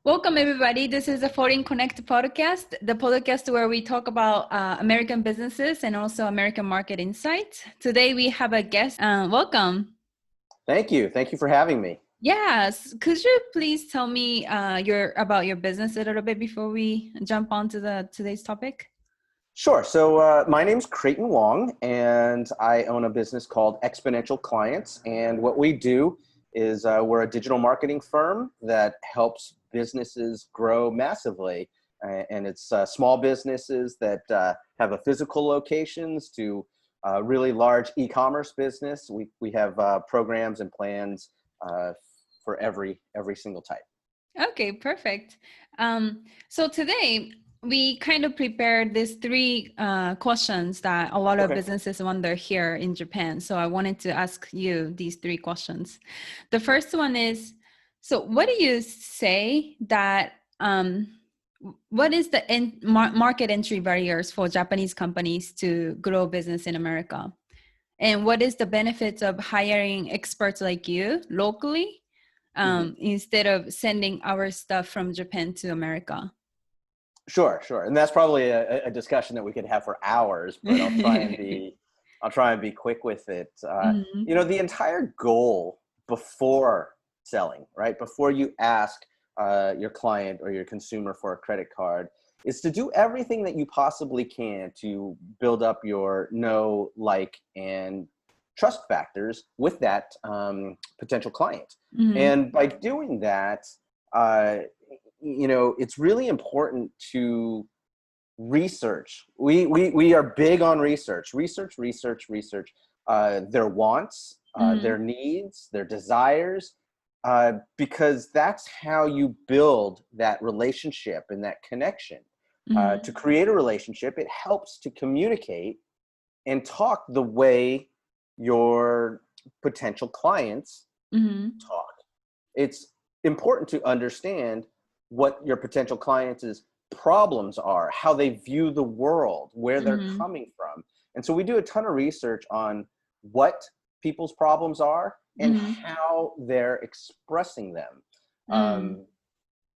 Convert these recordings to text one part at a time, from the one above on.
Welcome, everybody. This is the Foreign Connect podcast, the podcast where we talk about American businesses and also American market insights. Today, we have a guest. Welcome. Thank you. Thank you for having me. Yes. Could you please tell me about your business a little bit before we jump on to today's topic? Sure. So my name is Creighton Wong, and I own a business called Exponential Clients. And what we do is we're a digital marketing firm that helps businesses grow massively. And it's small businesses that have a physical locations to really large e-commerce business. We have programs and plans for every single type. Okay, perfect. So today we kind of prepared these three questions that a lot of businesses wonder here in Japan. So I wanted to ask you these three questions. The first one is, so what do you say that, what is the market entry barriers for Japanese companies to grow business in America? And what is the benefits of hiring experts like you locally instead of sending our stuff from Japan to America? Sure. And that's probably a discussion that we could have for hours, but I'll try and be quick with it. You know, the entire goal before selling, right? Before you ask your client or your consumer for a credit card is to do everything that you possibly can to build up your know, like, and trust factors with that potential client. And by doing that, you know, it's really important to research. We are big on research, their wants, their needs, their desires, because that's how you build that relationship and that connection. To create a relationship, it helps to communicate and talk the way your potential clients talk. It's important to understand what your potential clients' problems are, how they view the world, where they're coming from. And so we do a ton of research on what people's problems are and how they're expressing them.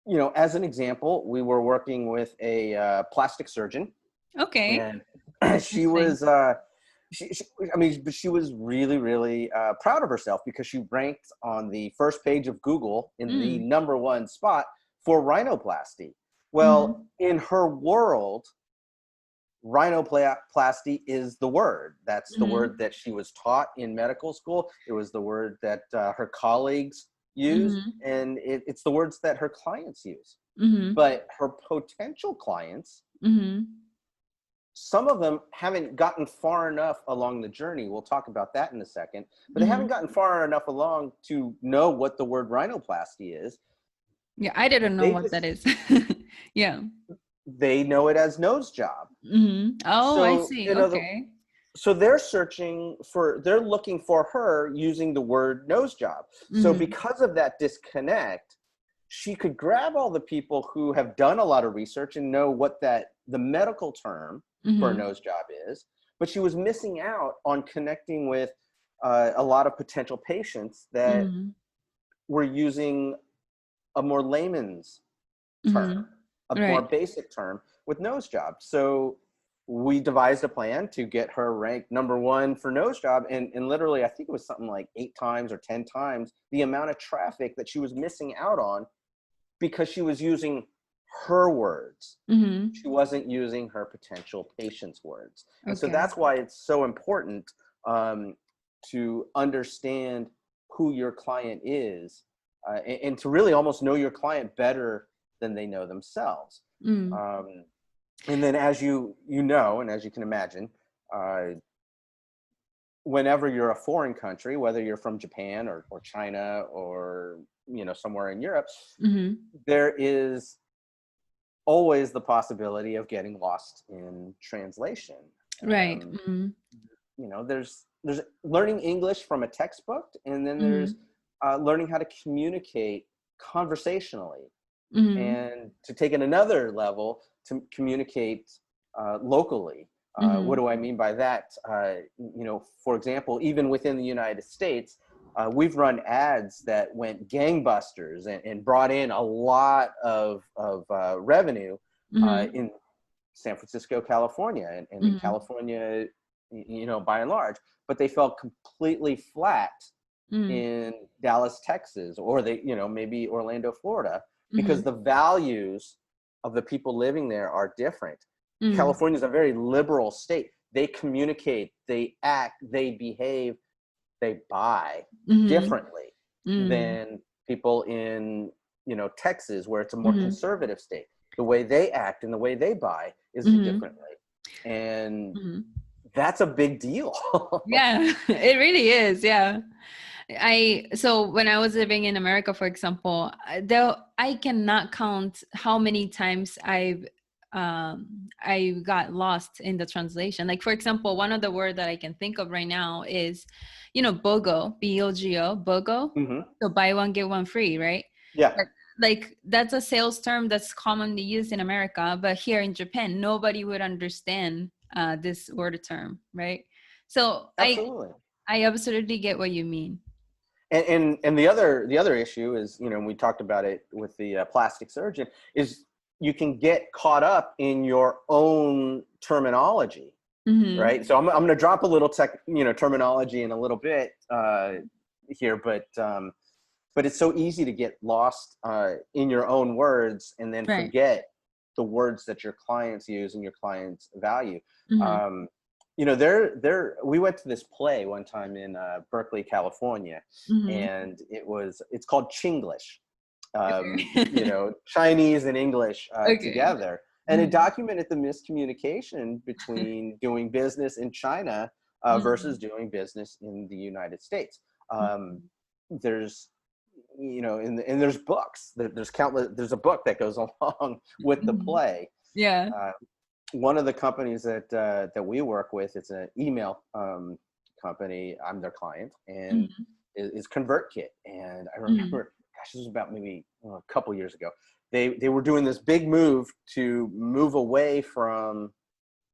You know, as an example, we were working with a plastic surgeon. Okay. And she was, she was really proud of herself because she ranked on the first page of Google in the #1 spot for rhinoplasty. Well, in her world, rhinoplasty is the word. That's the word that she was taught in medical school. It was the word that her colleagues use, and it's the words that her clients use. But her potential clients, some of them haven't gotten far enough along the journey. We'll talk about that in a second. But they haven't gotten far enough along to know what the word rhinoplasty is. Yeah, I didn't know what that is. Yeah. They know it as nose job. Oh, so, I see. You know, okay. So they're looking for her using the word nose job. So because of that disconnect, she could grab all the people who have done a lot of research and know what the medical term for a nose job is, but she was missing out on connecting with a lot of potential patients that were using a more layman's term, a more basic term with nose job. So we devised a plan to get her ranked #1 for nose job. And literally, I think it was something like 8 times or 10 times the amount of traffic that she was missing out on because she was using her words. She wasn't using her potential patient's words. And so that's why it's so important to understand who your client is and to really almost know your client better than they know themselves. And then as you know, and as you can imagine, whenever you're a foreign country, whether you're from Japan or China or, you know, somewhere in Europe, there is always the possibility of getting lost in translation. Right. You know, there's learning English from a textbook, and then there's learning how to communicate conversationally. And to take it another level, to communicate locally. What do I mean by that? You know, for example, even within the United States, we've run ads that went gangbusters and brought in a lot of revenue in San Francisco, California, and in California, you know, by and large, but they fell completely flat in Dallas, Texas, or they, you know, maybe Orlando, Florida, because the values of the people living there are different. California is a very liberal state. They communicate, they act, they behave, they buy differently than people in, you know, Texas, where it's a more conservative state. The way they act and the way they buy is differently. And that's a big deal. Yeah, it really is. Yeah. So when I was living in America, for example, though I cannot count how many times I got lost in the translation. Like, for example, one of the words that I can think of right now is, you know, BOGO, B-O-G-O, BOGO. So buy one, get one free, right? Yeah. Like that's a sales term that's commonly used in America, but here in Japan, nobody would understand this word term, right? So Absolutely. I absolutely get what you mean. And the other issue is, you know, we talked about it with the plastic surgeon, is you can get caught up in your own terminology, right? So I'm going to drop a little terminology in a little bit here, but it's so easy to get lost in your own words and then forget the words that your clients use and your clients value. You know, we went to this play one time in Berkeley, California, and it's called Chinglish. You know, Chinese and English together. And it documented the miscommunication between doing business in China versus doing business in the United States. There's, you know, and there's books. There's countless. There's a book that goes along with the play. Yeah. One of the companies that we work with, it's an email company. I'm their client, and is ConvertKit. And I remember, gosh, this was about maybe a couple years ago. They were doing this big move to move away from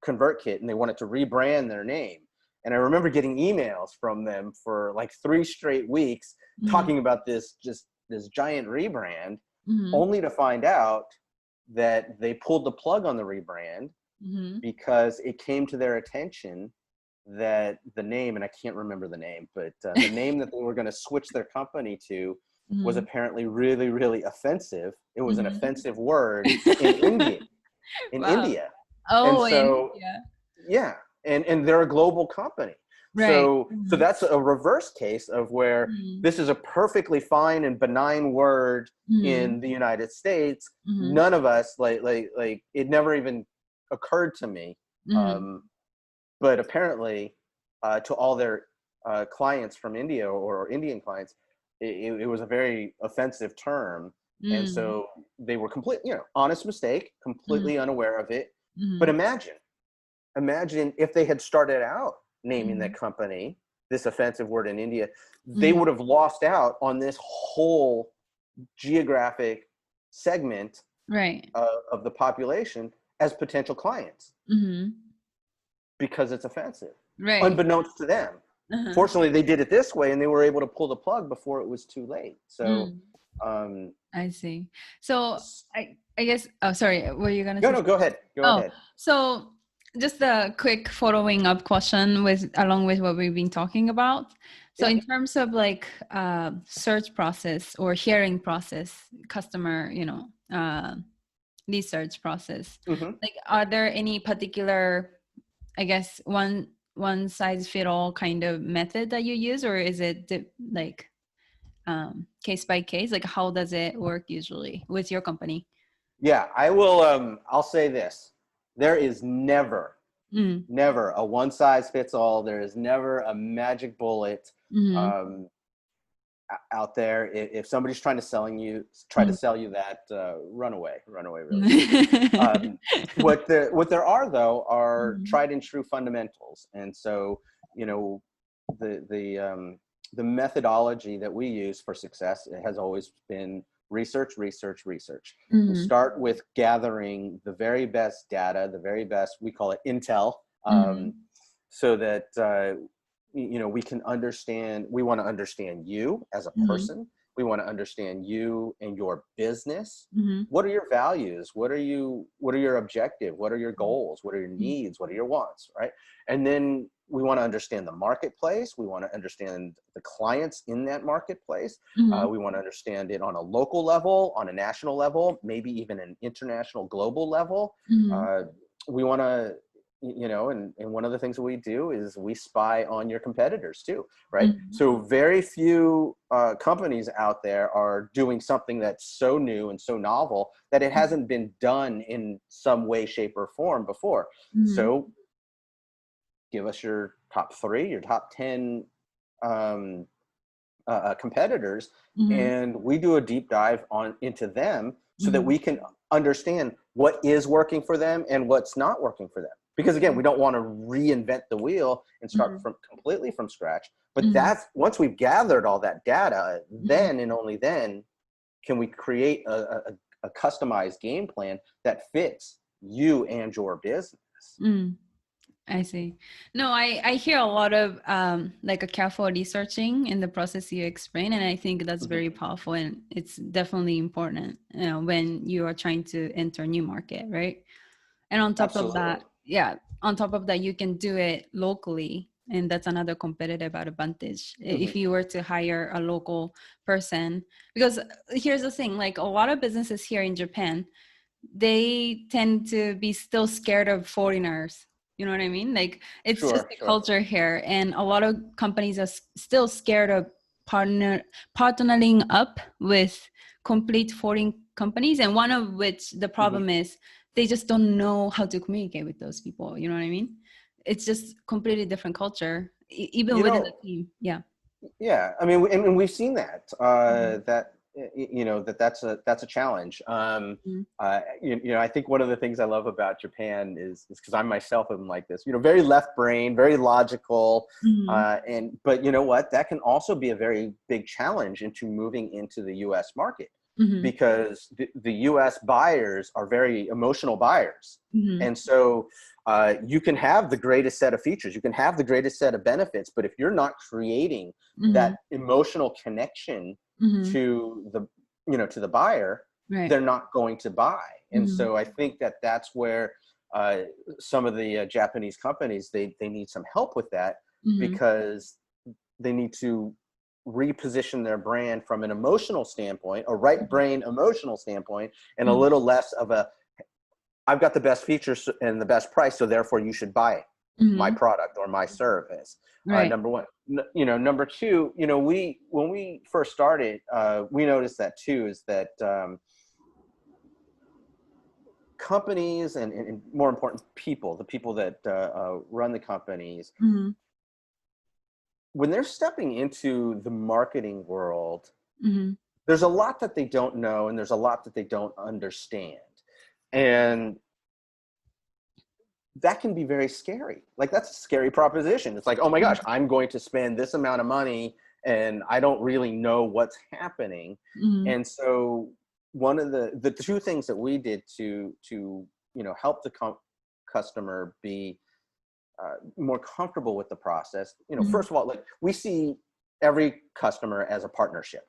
ConvertKit, and they wanted to rebrand their name. And I remember getting emails from them for like 3 straight weeks talking about this giant rebrand, only to find out that they pulled the plug on the rebrand because it came to their attention that the name, and I can't remember the name, but the name that they were going to switch their company to was apparently really, really offensive. It was an offensive word in India. Oh, and so, India. Yeah. And they're a global company. Right. So that's a reverse case of where this is a perfectly fine and benign word in the United States. None of us, like it never even occurred to me. But apparently to all their clients from India or Indian clients, it was a very offensive term. And so they were honest mistake, completely unaware of it. But imagine if they had started out naming that company this offensive word in India, they would have lost out on this whole geographic segment of the population as potential clients because it's offensive, unbeknownst to them. Fortunately, they did it this way, and they were able to pull the plug before it was too late. So I see. So I guess, oh, sorry, were you going to say? No, go ahead. Go ahead. So just a quick following up question along with what we've been talking about. So in terms of like search process or hearing process, customer, research process, like are there any particular, I guess, one size fit all kind of method that you use, or is it like case by case? Like how does it work usually with your company? Yeah, I will. I'll say this. There is never a one size fits all. There is never a magic bullet out there. If somebody's trying to sell you that, run away. Really. What there are though are tried and true fundamentals, and so the methodology that we use for success, it has always been research. We start with gathering the very best data, the very best, we call it intel, so that we can understand, we want to understand you as a person. We want to understand you and your business. What are your values? What are your objectives? What are your goals? What are your needs? What are your wants, right? And then we want to understand the marketplace. We want to understand the clients in that marketplace. We want to understand it on a local level, on a national level, maybe even an international global level. We want to, and one of the things that we do is we spy on your competitors too, right? So very few companies out there are doing something that's so new and so novel that it hasn't been done in some way, shape, or form before. So give us your top 3, your top 10 competitors, and we do a deep dive into them so that we can understand what is working for them and what's not working for them. Because again, we don't want to reinvent the wheel and start completely from scratch. But that's, once we've gathered all that data, then and only then can we create a customized game plan that fits you and your business. I see. No, I hear a lot of like a careful researching in the process you explain, and I think that's very powerful, and it's definitely important when you are trying to enter a new market, right? And on top of that, you can do it locally, and that's another competitive advantage if you were to hire a local person. Because here's the thing, like a lot of businesses here in Japan, they tend to be still scared of foreigners. You know what I mean? Like it's just the culture here, and a lot of companies are still scared of partnering up with complete foreign companies, and one of which the problem is they just don't know how to communicate with those people. You know what I mean? It's just completely different culture, even within the team. Yeah, I mean, and we've seen that that's a challenge. I think one of the things I love about Japan is because I myself am like this, very left brain, very logical, but you know what? That can also be a very big challenge into moving into the U.S. market. Because the U.S. buyers are very emotional buyers. And so you can have the greatest set of features, you can have the greatest set of benefits, but if you're not creating that emotional connection to the buyer, they're not going to buy. And so I think that's where some of the Japanese companies, they need some help with that, because they need to reposition their brand from an emotional standpoint, a right brain emotional standpoint, and a little less of I've got the best features and the best price, so therefore you should buy my product or my service. Number one. Number two, when we first started, we noticed that too, is that companies and more important people, the people that run the companies, when they're stepping into the marketing world, there's a lot that they don't know, and there's a lot that they don't understand. And that can be very scary. Like, that's a scary proposition. It's like, oh my gosh, I'm going to spend this amount of money and I don't really know what's happening. And so one of the two things that we did to help the customer be more comfortable with the process, first of all, like, we see every customer as a partnership,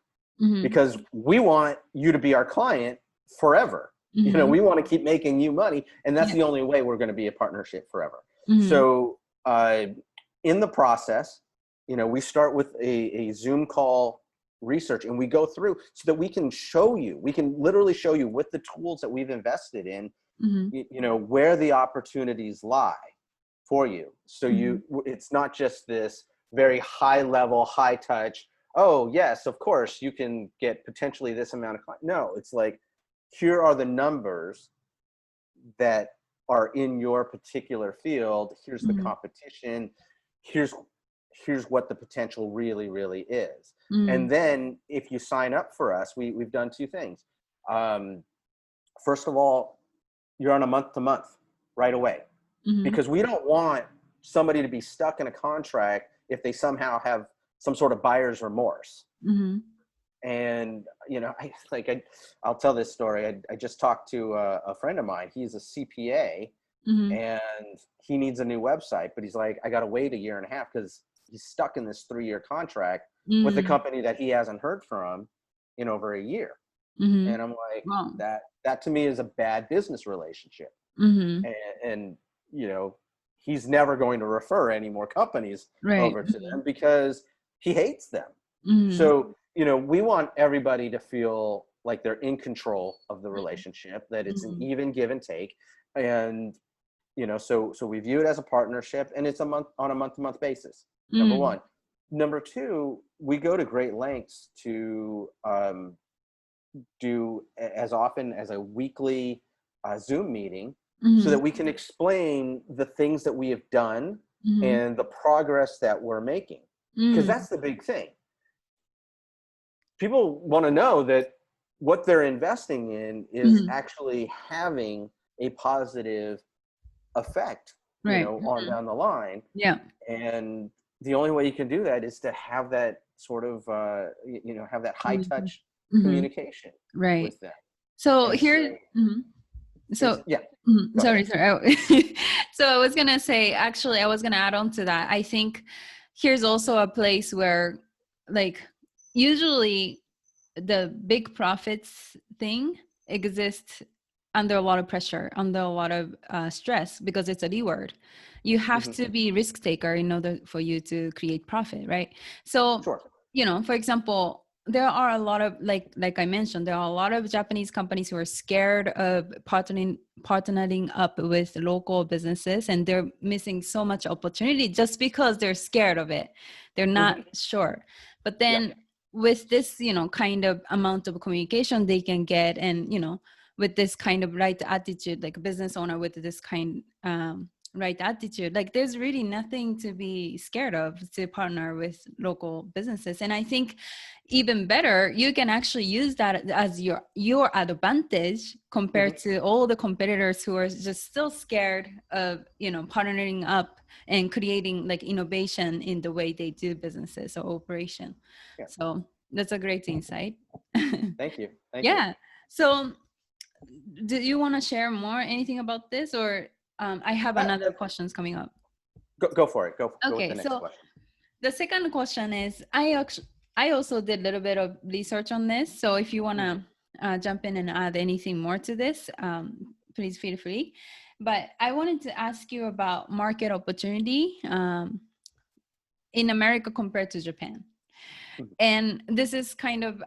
because we want you to be our client forever. We want to keep making you money, and that's the only way we're going to be a partnership forever. So in the process, we start with a Zoom call research, and we go through so that we can literally show you with the tools that we've invested in, where the opportunities lie for you. So it's not just this very high level, high touch, oh yes, of course you can get potentially this amount of clients. No, it's like, here are the numbers that are in your particular field. Here's the competition. Here's what the potential really, really is. And then if you sign up for us, we've done two things. First of all, you're on a month-to-month right away, because we don't want somebody to be stuck in a contract if they somehow have some sort of buyer's remorse. And, I'll tell this story. I just talked to a friend of mine. He's a CPA, and he needs a new website, but he's like, I got to wait a year and a half because he's stuck in this 3-year contract with a company that he hasn't heard from in over a year. And I'm like, Wow. that to me is a bad business relationship. And you know, he's never going to refer any more companies over to them because he hates them. So, you know, we want everybody to feel like they're in control of the relationship, that it's an even give and take. And, you know, so we view it as a partnership, and it's on a month-to-month basis, number one. Number two, we go to great lengths to do as often as a weekly Zoom meeting so that we can explain the things that we have done and the progress that we're making. Because that's the big thing. People want to know that what they're investing in is actually having a positive effect, you know, on down the line. Yeah. And the only way you can do that is to have that sort of, you know, have that high touch communication with them. So and here, so yeah. Sorry. So I was going to say, actually, I was going to add on to that. I think here's also a place where, like, usually the big profits thing exists under a lot of pressure, under a lot of stress, because it's a D word. You have to be risk taker in order for you to create profit, right? So, you know, for example, there are a lot of, like I mentioned, there are a lot of Japanese companies who are scared of partnering up with local businesses, and they're missing so much opportunity just because they're scared of it. They're not sure. But then with this, you know, kind of amount of communication they can get, and, you know, with this kind of right attitude, like a business owner with this kind right attitude, like there's really nothing to be scared of to partner with local businesses. And I think even better, you can actually use that as your advantage compared to all the competitors who are just still scared of, you know, partnering up and creating like innovation in the way they do businesses or operation. So that's a great insight. Thank you. Thank you. You. So do you want to share more anything about this, or I have another questions coming up? Go for it. Go with the next question. The second question is, I also did a little bit of research on this. So if you want to jump in and add anything more to this, please feel free. But I wanted to ask you about market opportunity in America compared to Japan. And this is kind of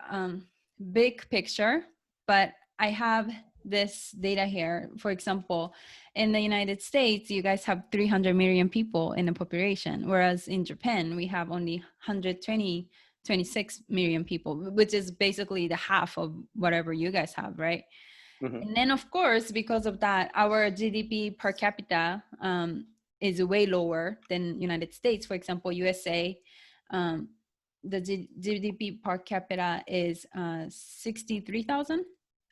big picture, but I have this data here. For example, in the United States, you guys have 300 million people in the population, whereas in Japan, we have only 26 million people, which is basically the half of whatever you guys have, right? And then, of course, because of that, our GDP per capita is way lower than United States. For example, USA, the GDP per capita is 63,000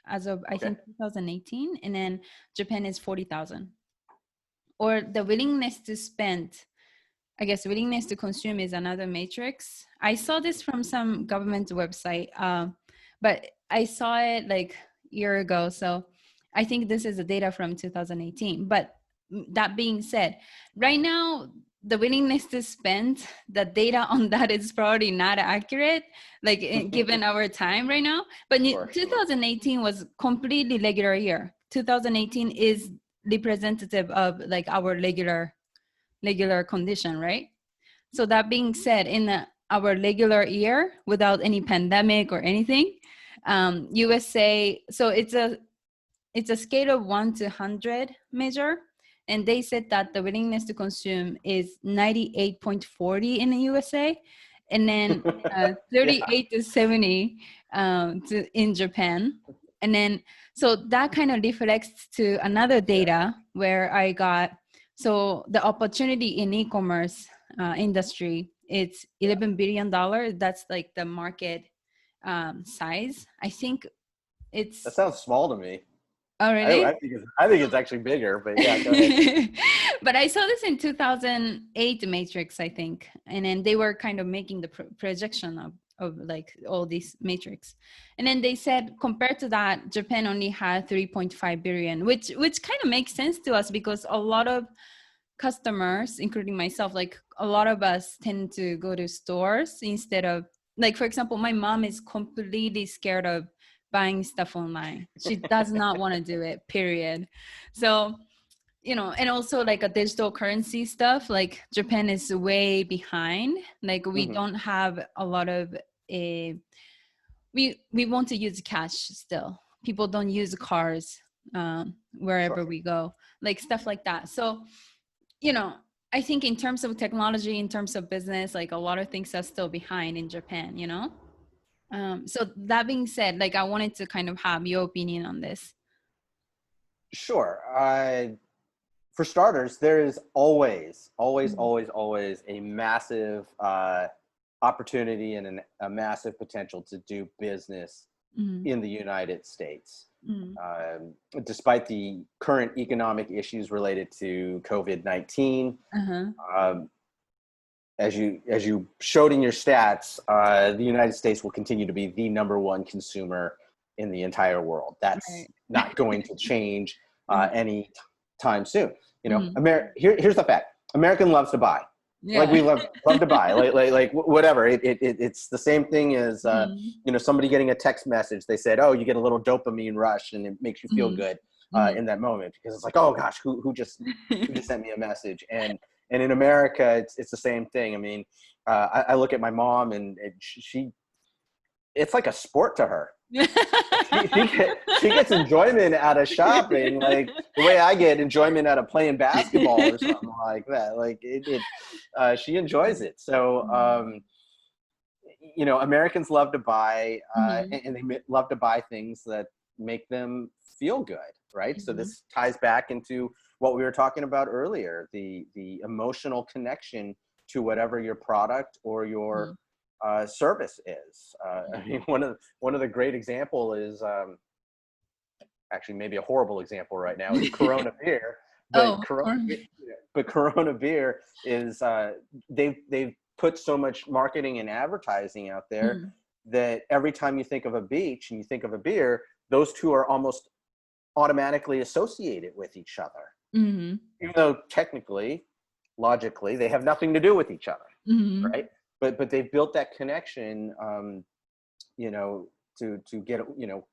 as of, I think, 2018. And then Japan is 40,000. Or the willingness to spend, I guess willingness to consume is another matrix. I saw this from some government website, but I saw it like a year ago. So I think this is the data from 2018. But that being said, right now, the willingness to spend, the data on that is probably not accurate, like given our time right now. But 2018 was completely regular year. 2018 is representative of like our regular condition, right? So that being said, in our regular year, without any pandemic or anything, USA, so it's a scale of 1 to 100 measure. And they said that the willingness to consume is 98.40 in the USA, and then 38 to 70 in Japan. And then, so that kind of reflects to another data where I got, so the opportunity in e-commerce industry, it's $11 billion. That's like the market size. I think it's... That sounds small to me. Oh, really? I think it's actually bigger, but yeah, go ahead. But I saw this in 2008 Matrix, I think. And then they were kind of making the projection of like all these matrix. And then they said, compared to that, Japan only had 3.5 billion, which kind of makes sense to us because a lot of customers, including myself, like a lot of us tend to go to stores instead of, like, for example, my mom is completely scared of buying stuff online. She does not want to do it, period. So, you know, and also like a digital currency stuff, like Japan is way behind. Like we don't have a lot of we want to use cash still. People don't use cars wherever we go, like stuff like that. So, you know, I think in terms of technology, in terms of business, like a lot of things are still behind in Japan, you know? So that being said, like I wanted to kind of have your opinion on this. Sure. For starters, there is always a massive opportunity and a massive potential to do business in the United States. Despite the current economic issues related to COVID-19, as you showed in your stats, the United States will continue to be the number one consumer in the entire world. That's not going to change any time soon. You know, here's the fact: American loves to buy. Like we love to buy, like whatever. It's the same thing as you know, somebody getting a text message. They said, "Oh, you get a little dopamine rush, and it makes you feel good in that moment," because it's like, "Oh gosh, who just sent me a message?" And in America, it's the same thing. I mean, I look at my mom, and it's like a sport to her. she gets enjoyment out of shopping, like the way I get enjoyment out of playing basketball or something like that. Like she enjoys it. So you know, Americans love to buy, and they love to buy things that make them feel good, right? So this ties back into what we were talking about earlier, the emotional connection to whatever your product or your service is. I mean, one of the great example is actually maybe a horrible example right now is Corona beer. But Corona beer is they've put so much marketing and advertising out there that every time you think of a beach and you think of a beer, those two are almost automatically associated with each other, even though technically, logically, they have nothing to do with each other, right? But they've built that connection, you know, to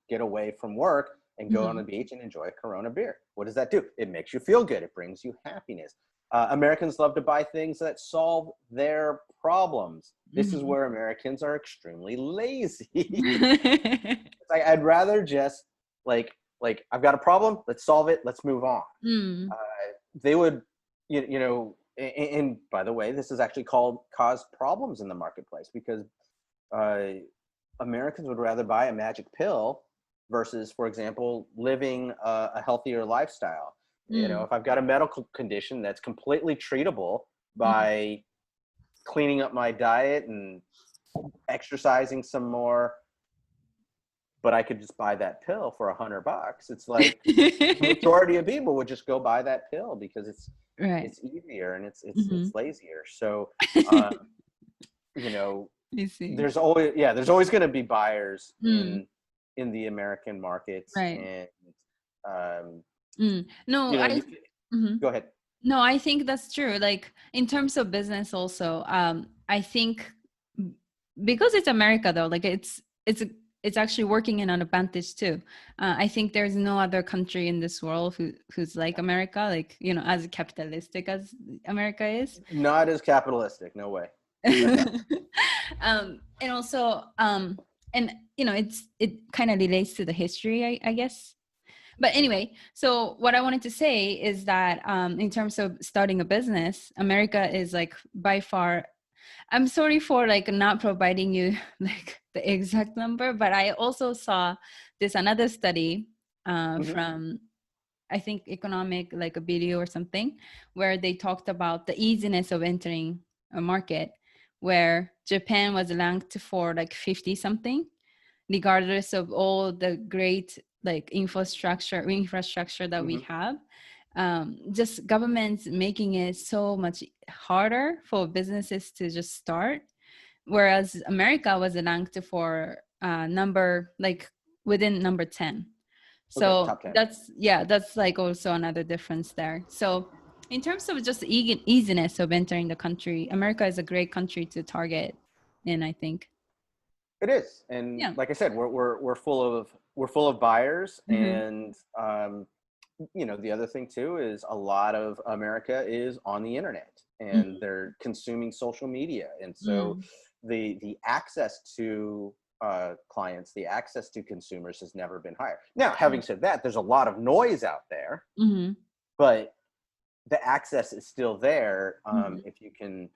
get away from work and go on the beach and enjoy a Corona beer. What does that do? It makes you feel good. It brings you happiness. Americans love to buy things that solve their problems. This is where Americans are extremely lazy. Like, I'd rather just like I've got a problem. Let's solve it. Let's move on. They would, you know. And by the way, this is actually cause problems in the marketplace because Americans would rather buy a magic pill versus, for example, living a healthier lifestyle. You know, if I've got a medical condition that's completely treatable by cleaning up my diet and exercising some more, but I could just buy that pill for $100. It's like the majority of people would just go buy that pill because it's easier and it's lazier. So you know, there's always going to be buyers in the American markets, and no, you know, go ahead. No, I think that's true. Like in terms of business also, I think because it's America though, like it's actually working in an advantage too. I think there's no other country in this world who's like America, like, you know, as capitalistic as America is. Not as capitalistic, no way. And also, and you know, it kind of relates to the history, I guess. But anyway, so what I wanted to say is that in terms of starting a business, America is like by far, I'm sorry for like not providing you like the exact number, but I also saw this another study from, I think, economic, like a video or something, where they talked about the easiness of entering a market, where Japan was ranked for like 50 something, regardless of all the great like infrastructure that we have. Just governments making it so much harder for businesses to just start, whereas America was ranked for number like within number 10. So top 10. that's like also another difference there. So In terms of just easiness of entering the country, America is a great country to target, and I think it is. And like I said, we're full of buyers, and the other thing too is a lot of America is on the internet, and they're consuming social media, and so the access to clients, the access to consumers has never been higher. Now, having said that, there's a lot of noise out there, but the access is still there if you can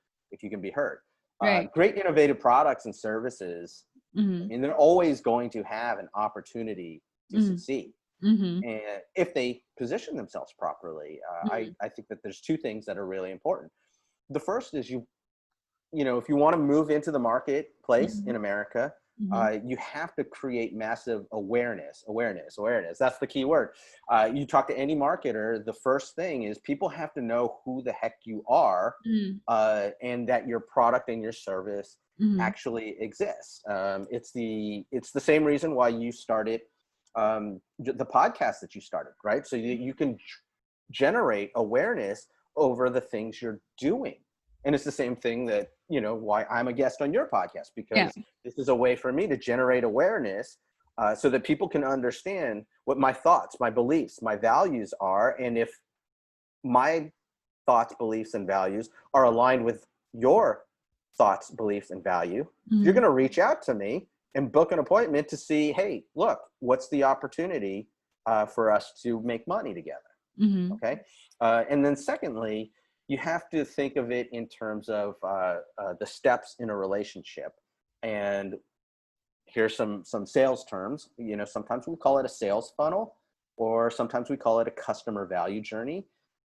be heard. Right. Great innovative products and services, and they're always going to have an opportunity to succeed. And if they position themselves properly, I think that there's two things that are really important. The first is if you want to move into the marketplace in America, you have to create massive awareness. That's the key word. You talk to any marketer, the first thing is people have to know who the heck you are, and that your product and your service actually exists. It's the same reason why you started the podcast that you started, right? So you can generate awareness over the things you're doing. And it's the same thing that, why I'm a guest on your podcast, because this is a way for me to generate awareness so that people can understand what my thoughts, my beliefs, my values are. And if my thoughts, beliefs, and values are aligned with your thoughts, beliefs, and value, you're going to reach out to me and book an appointment to see, hey, look, what's the opportunity for us to make money together? Okay. And then secondly, you have to think of it in terms of the steps in a relationship. And here's some sales terms. Sometimes we call it a sales funnel, or sometimes we call it a customer value journey.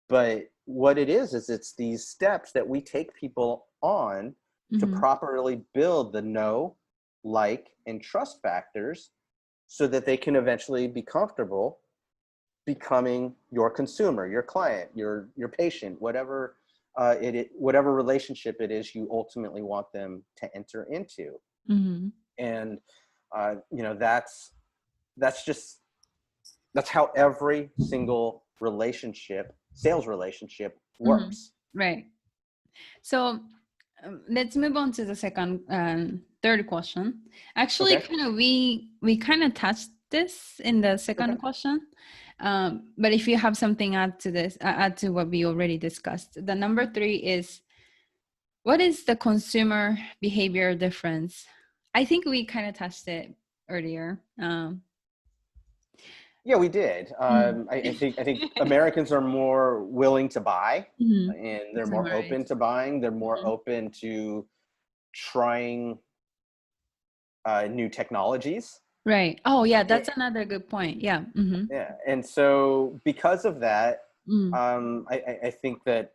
But what it is it's these steps that we take people on to properly build the know, like, and trust factors so that they can eventually be comfortable becoming your consumer, your client, your patient, whatever whatever relationship it is you ultimately want them to enter into. And that's how every single sales relationship works. Right. So let's move on to the third question. Actually, we kind of touched this in the second question. But if you have something add to what we already discussed, the number 3 is, what is the consumer behavior difference? I think we kind of touched it earlier. Yeah, we did. I think Americans are more willing to buy, and they're more open to buying. They're more open to trying new technologies. Right. Oh, yeah, that's another good point. Yeah. Yeah, and so because of that, I think that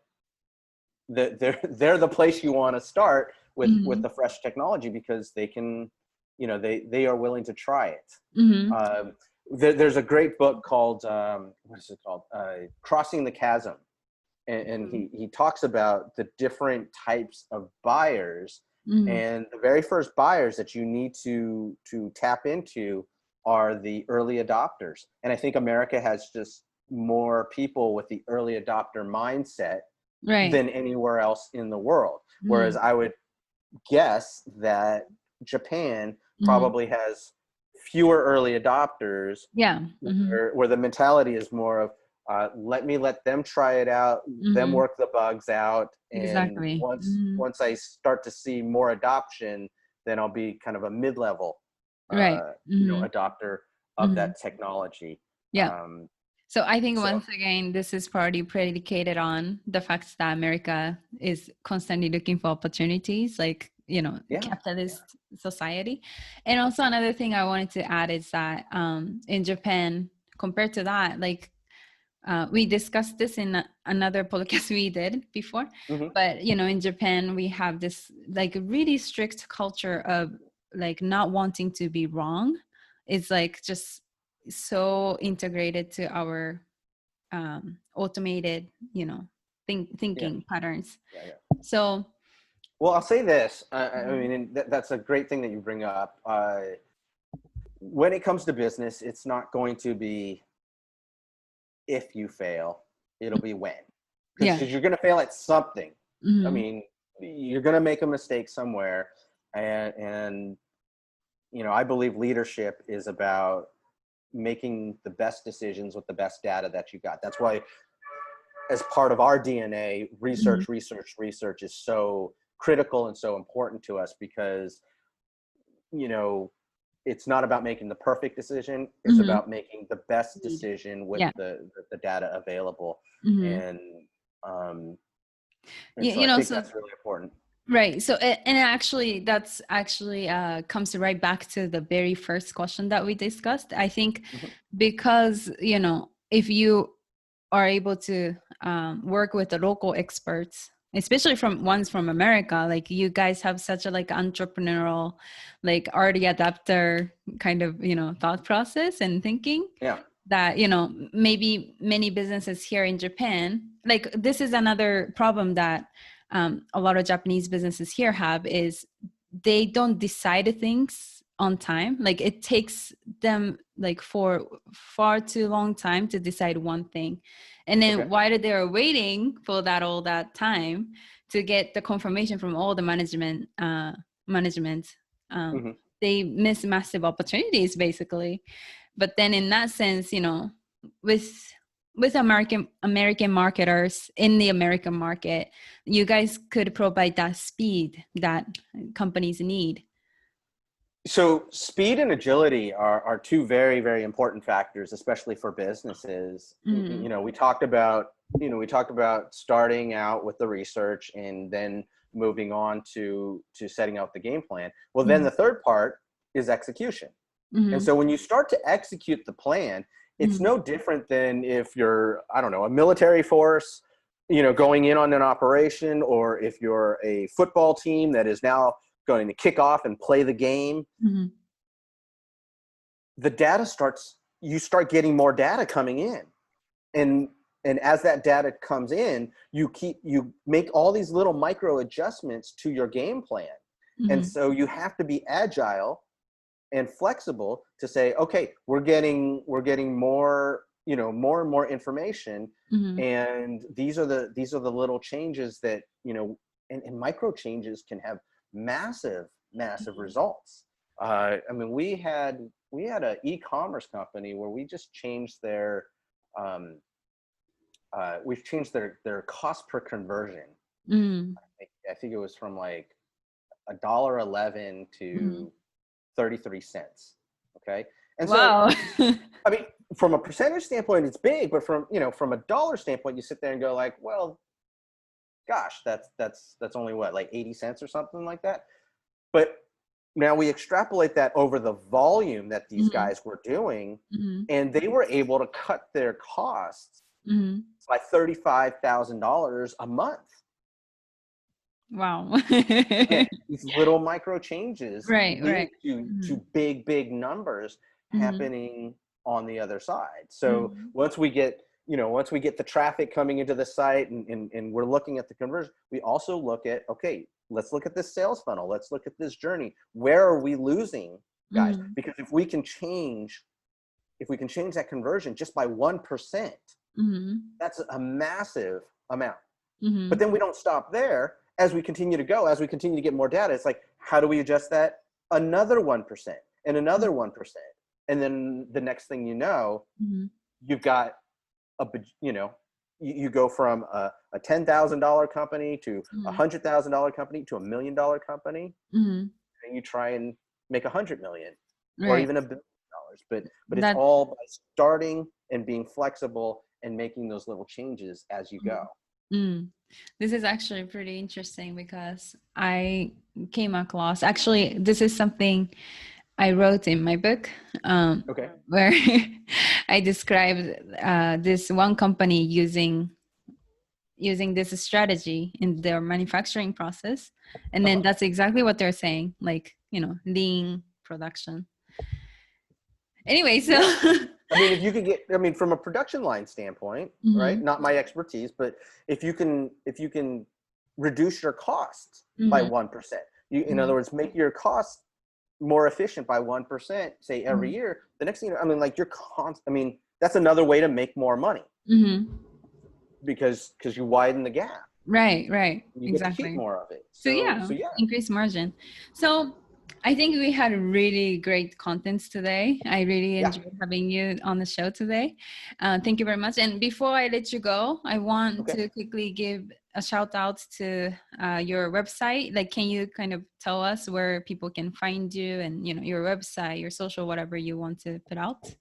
they're the place you want to start with the fresh technology, because they can, they are willing to try it. There's a great book called what is it called? Crossing the Chasm, and he talks about the different types of buyers. And the very first buyers that you need to tap into are the early adopters. And I think America has just more people with the early adopter mindset than anywhere else in the world. Whereas I would guess that Japan probably has fewer early adopters, where the mentality is more of, let them try it out, them work the bugs out, and once I start to see more adoption, then I'll be kind of a mid-level adopter of that technology. So I think once again, this is probably predicated on the fact that America is constantly looking for opportunities, like, capitalist society. And also another thing I wanted to add is that in Japan, compared to that, like, we discussed this in another podcast we did before, but in Japan we have this like really strict culture of like not wanting to be wrong. It's like just so integrated to our automated thinking patterns. So well, I'll say this, I mean, that's a great thing that you bring up. When it comes to business, it's not going to be if you fail, it'll be when. because you're going to fail at something. Mm-hmm. I mean, you're going to make a mistake somewhere. And, you know, I believe leadership is about making the best decisions with the best data that you got. That's why, as part of our DNA, research is so critical and so important to us, because, you know, it's not about making the perfect decision. It's about making the best decision with the data available. And so you I know, think so that's really important. Right. So, and actually, that's actually comes right back to the very first question that we discussed. I think because, you know, if you are able to work with the local experts, especially from ones from America, like you guys have such a like entrepreneurial, like early adapter kind of, you know, thought process and thinking. Yeah. That, you know, maybe many businesses here in Japan, like this is another problem that a lot of Japanese businesses here have, is they don't decide things on time. Like it takes them like for far too long time to decide one thing. And then while they're waiting for that all that time to get the confirmation from all the management, they miss massive opportunities basically. But then in that sense, you know, with American marketers in the American market, you guys could provide that speed that companies need. So speed and agility are two very, very important factors, especially for businesses. You know, we talked about starting out with the research and then moving on to setting out the game plan. Well, then the third part is execution. And so when you start to execute the plan, it's no different than if you're, I don't know, a military force, you know, going in on an operation, or if you're a football team that is now going to kick off and play the game. The data you start getting more data coming in. And as that data comes in, you make all these little micro adjustments to your game plan. And so you have to be agile and flexible to say, okay, we're getting more, you know, more and more information, and these are the little changes that, you know, and micro changes can have massive results. I mean, we had an e-commerce company where we just changed their we've changed their cost per conversion. I think it was from like $1.11 to 33 cents. Okay. And wow. So, I mean, from a percentage standpoint, it's big, but from a dollar standpoint, you sit there and go like, well, gosh, that's only what, like 80 cents or something like that. But now we extrapolate that over the volume that these guys were doing, and they were able to cut their costs by $35,000 a month. Wow. These little micro changes lead to big numbers happening on the other side. So once we get the traffic coming into the site and we're looking at the conversion, we also look at, okay, let's look at this sales funnel. Let's look at this journey. Where are we losing, guys? Because if we can change that conversion just by 1%, that's a massive amount. But then we don't stop there. As we continue to go, as we continue to get more data, it's like, how do we adjust that? Another 1% and another 1%. And then the next thing you know, you've got you go from a $10,000 company to a $100,000 company to $1 million company, and you try and make $100 million or even $1 billion. But it's all by starting and being flexible and making those little changes as you go. This is actually pretty interesting because I came across, actually, this is something I wrote in my book, where I described this one company using this strategy in their manufacturing process. And then that's exactly what they're saying, like, you know, lean production. Anyway, so I mean, if you could get, I mean, from a production line standpoint, right? Not my expertise, but if you can reduce your costs by 1%, in other words, make your costs more efficient by 1%, say every year, the next thing, I mean, like that's another way to make more money. because you widen the gap. Right. You Exactly. get to keep more of it. So yeah, increase margin. So I think we had really great contents today. I really enjoyed having you on the show today. Thank you very much. And before I let you go, I want to quickly give a shout out to your website. Like, can you kind of tell us where people can find you and, your website, your social, whatever you want to put out?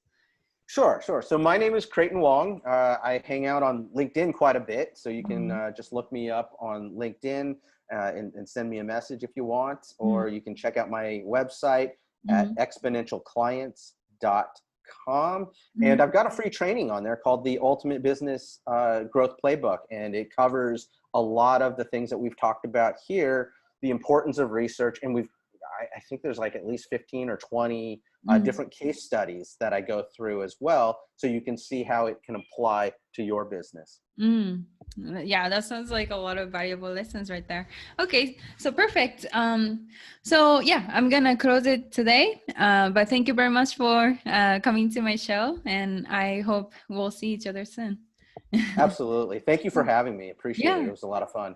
Sure. So my name is Creighton Wong. I hang out on LinkedIn quite a bit. So you can just look me up on LinkedIn and send me a message if you want, or you can check out my website at exponentialclients.com. And I've got a free training on there called the Ultimate Business Growth Playbook. And it covers a lot of the things that we've talked about here, the importance of research. And I think there's like at least 15 or 20 different case studies that I go through as well, so you can see how it can apply to your business. Yeah, that sounds like a lot of valuable lessons right there. Okay, so perfect. So yeah, I'm gonna close it today. But thank you very much for coming to my show, and I hope we'll see each other soon. Absolutely. Thank you for having me. Appreciate it. It was a lot of fun.